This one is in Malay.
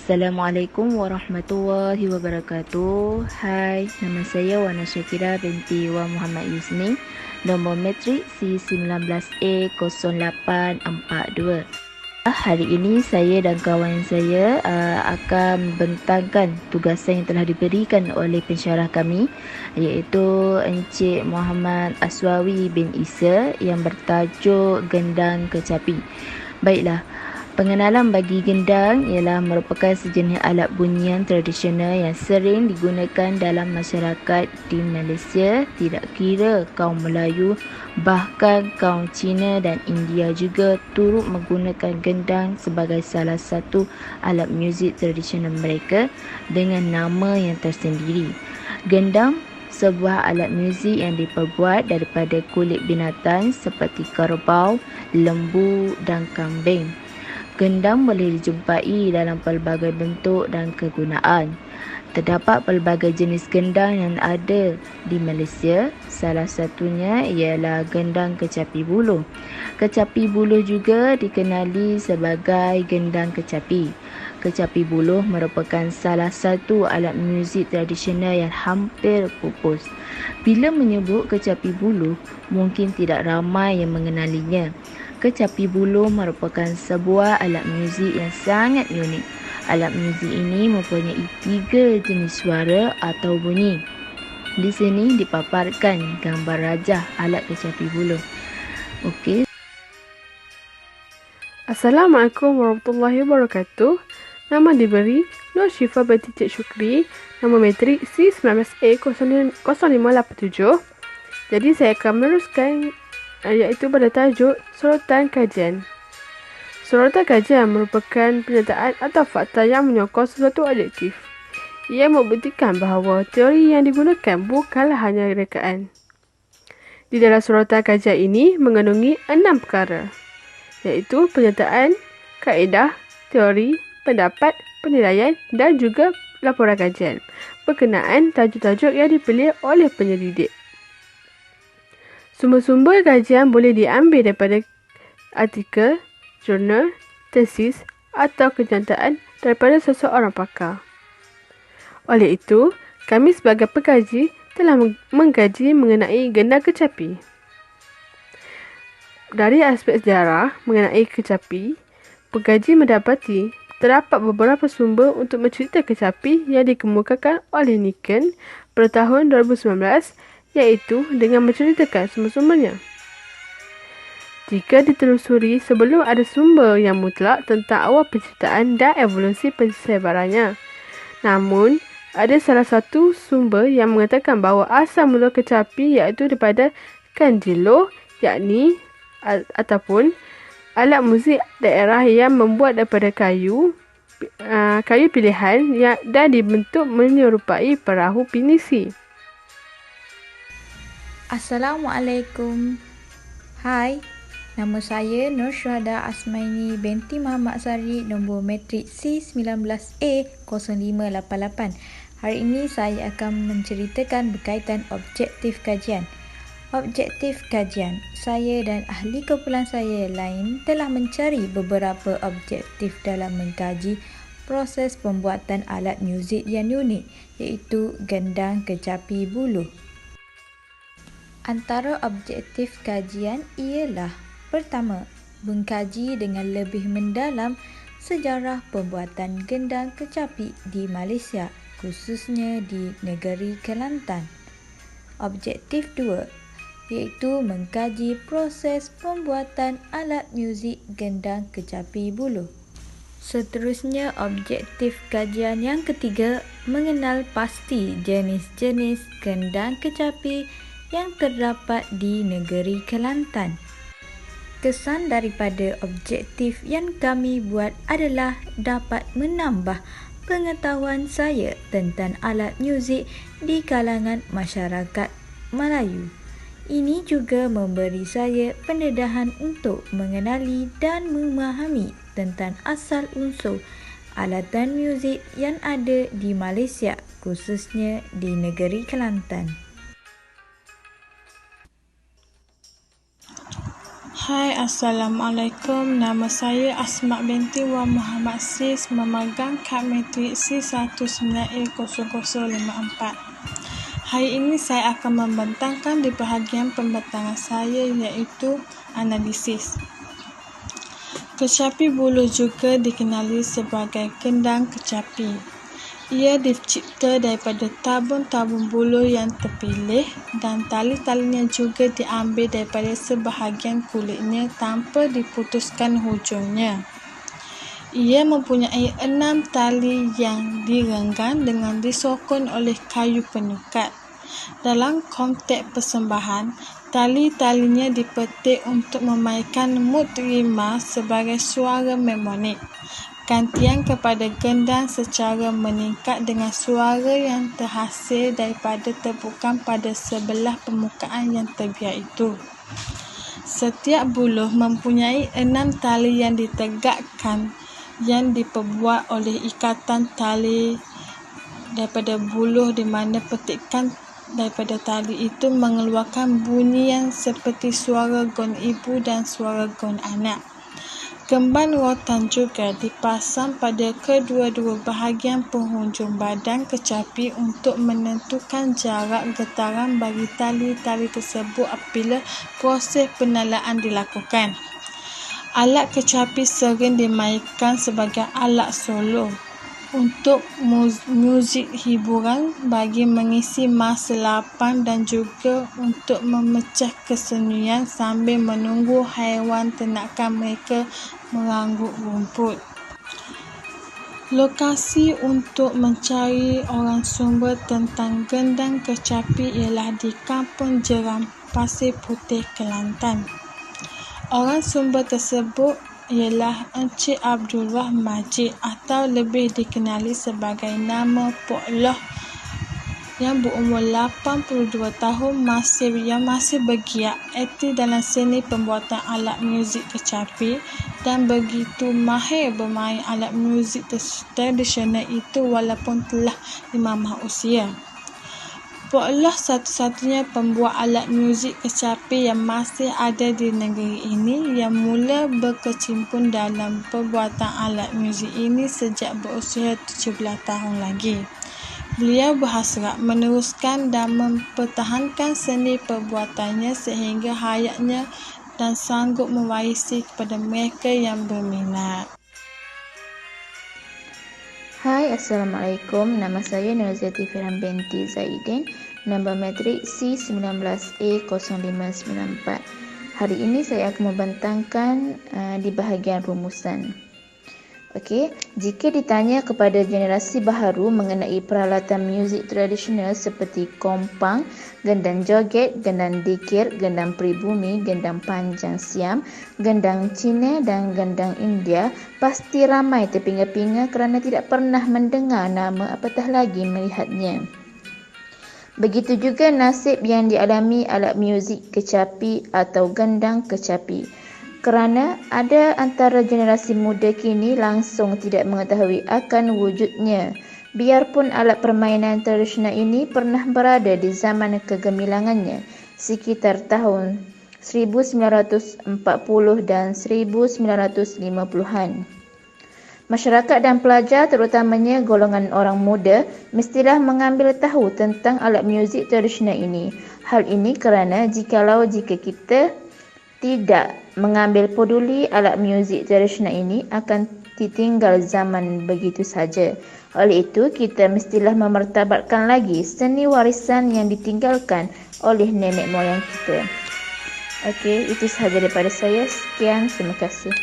Assalamualaikum warahmatullahi wabarakatuh. Hai, nama saya Wana Syakira binti Wan Muhammad Yusni. Nombor metrik C19A0842. Hari ini saya dan kawan saya akan membentangkan tugasan yang telah diberikan oleh pensyarah kami, iaitu Encik Muhammad Aswawi bin Isa, yang bertajuk Gendang Kecapi. Baiklah, pengenalan bagi gendang ialah merupakan sejenis alat bunyian tradisional yang sering digunakan dalam masyarakat di Malaysia, tidak kira kaum Melayu, bahkan kaum Cina dan India juga turut menggunakan gendang sebagai salah satu alat muzik tradisional mereka dengan nama yang tersendiri. Gendang sebuah alat muzik yang diperbuat daripada kulit binatang seperti kerbau, lembu dan kambing. Gendang boleh dijumpai dalam pelbagai bentuk dan kegunaan. Terdapat pelbagai jenis gendang yang ada di Malaysia. Salah satunya ialah gendang kecapi buluh. Kecapi buluh juga dikenali sebagai gendang kecapi. Kecapi buluh merupakan salah satu alat muzik tradisional yang hampir pupus. Bila menyebut kecapi buluh, mungkin tidak ramai yang mengenalinya. Kecapi buluh merupakan sebuah alat muzik yang sangat unik. Alat muzik ini mempunyai 3 jenis suara atau bunyi. Di sini dipaparkan gambar rajah alat kecapi buluh. Okey. Assalamualaikum warahmatullahi wabarakatuh. Nama diberi Nur Syifa binti Cik Syukri. Nama metrik C19A0587. Jadi saya akan meneruskan iaitu pada tajuk sorotan kajian. Sorotan kajian merupakan pernyataan atau fakta yang menyokong sesuatu objektif. Ia membuktikan bahawa teori yang digunakan bukanlah hanya rekaan. Di dalam sorotan kajian ini mengandungi 6 perkara, iaitu pernyataan, kaedah, teori, pendapat, penilaian dan juga laporan kajian berkenaan tajuk-tajuk yang dipilih oleh penyelidik. Sumber-sumber kajian boleh diambil daripada artikel, jurnal, tesis atau kenyataan daripada seseorang pakar. Oleh itu, kami sebagai pengkaji telah mengkaji mengenai gendang kecapi. Dari aspek sejarah mengenai kecapi, pengkaji mendapati terdapat beberapa sumber untuk mencerita kecapi yang dikemukakan oleh Niken pada tahun 2019, iaitu dengan menceritakan sumber-sumbernya. Jika ditelusuri, sebelum ada sumber yang mutlak tentang awal penciptaan dan evolusi penyebarannya. Namun, ada salah satu sumber yang mengatakan bahawa asal mula kecapi iaitu daripada kanjilo, yakni ataupun alat muzik daerah yang membuat daripada kayu pilihan dan dibentuk menyerupai perahu pinisi. Assalamualaikum. Hai, nama saya Nur Syuhada Asmaini binti Muhammad Sari, nombor metrik C19A0588. Hari ini saya akan menceritakan berkaitan objektif kajian. Objektif kajian, saya dan ahli kumpulan saya lain telah mencari beberapa objektif dalam mengkaji proses pembuatan alat muzik yang unik, iaitu gendang kecapi buluh. Antara objektif kajian ialah: pertama, mengkaji dengan lebih mendalam sejarah pembuatan gendang kecapi di Malaysia, khususnya di negeri Kelantan. Objektif 2, iaitu mengkaji proses pembuatan alat muzik gendang kecapi buluh. Seterusnya, objektif kajian yang ketiga, mengenal pasti jenis-jenis gendang kecapi yang terdapat di negeri Kelantan. Kesan daripada objektif yang kami buat adalah dapat menambah pengetahuan saya tentang alat muzik di kalangan masyarakat Melayu. Ini juga memberi saya pendedahan untuk mengenali dan memahami tentang asal unsur alatan muzik yang ada di Malaysia, khususnya di negeri Kelantan. Hai, Assalamualaikum. Nama saya Asma binti Wan Muhammad Sis, memegang kad matrik C19A0054. Hari ini saya akan membentangkan di bahagian pembentangan saya, iaitu analisis. Kecapi buluh juga dikenali sebagai gendang kecapi. Ia dicipta daripada tabung-tabung buluh yang terpilih dan tali-talinya juga diambil daripada sebahagian kulitnya tanpa diputuskan hujungnya. Ia mempunyai 6 tali yang direnggang dengan disokong oleh kayu penukat. Dalam konteks persembahan, tali-talinya dipetik untuk memainkan mood rima sebagai suara memonik. Gantian kepada gendang secara meningkat dengan suara yang terhasil daripada tepukan pada sebelah permukaan yang terbiak itu. Setiap buluh mempunyai 6 tali yang ditegakkan yang diperbuat oleh ikatan tali daripada buluh, di mana petikan daripada tali itu mengeluarkan bunyi yang seperti suara gong ibu dan suara gong anak. Gemban rotan juga dipasang pada kedua-dua bahagian penghujung badan kecapi untuk menentukan jarak getaran bagi tali-tali tersebut apabila proses penalaan dilakukan. Alat kecapi sering dimainkan sebagai alat solo untuk muzik hiburan bagi mengisi masa lapang dan juga untuk memecah kesunyian sambil menunggu haiwan ternakan mereka meranggut rumput. Lokasi untuk mencari orang sumber tentang gendang kecapi ialah di Kampung Jeram, Pasir Putih, Kelantan. Orang sumber tersebut ialah Encik Abdullah Majid atau lebih dikenali sebagai nama Pok Loh, yang berumur 82 tahun, yang masih bergiat aktif dalam seni pembuatan alat muzik kecapi dan begitu mahir bermain alat muzik tradisional itu walaupun telah dimamah usia. Pok Loh satu-satunya pembuat alat muzik kecapi yang masih ada di negeri ini yang mula berkecimpung dalam perbuatan alat muzik ini sejak berusia 17 tahun lagi. Beliau berhasrat meneruskan dan mempertahankan seni perbuatannya sehingga hayatnya dan sanggup mewarisi kepada mereka yang berminat. Hai, Assalamualaikum. Nama saya Nurhazati Firhan binti Zaidin, nombor matrik C19A0594. Hari ini saya akan membentangkan di bahagian rumusan. Okey, jika ditanya kepada generasi baharu mengenai peralatan muzik tradisional seperti kompang, gendang joget, gendang dikir, gendang pribumi, gendang panjang siam, gendang Cina dan gendang India, pasti ramai terpinga-pinga kerana tidak pernah mendengar nama apatah lagi melihatnya. Begitu juga nasib yang dialami alat muzik kecapi atau gendang kecapi, kerana ada antara generasi muda kini langsung tidak mengetahui akan wujudnya. Biarpun alat permainan tradisional ini pernah berada di zaman kegemilangannya sekitar tahun 1940 dan 1950-an. Masyarakat dan pelajar, terutamanya golongan orang muda, mestilah mengambil tahu tentang alat muzik tradisional ini. Hal ini kerana jika kita tidak mengambil peduli, alat muzik tradisional ini akan ditinggal zaman begitu saja. Oleh itu, kita mestilah memartabatkan lagi seni warisan yang ditinggalkan oleh nenek moyang kita. Okey, itu sahaja daripada saya. Sekian, terima kasih.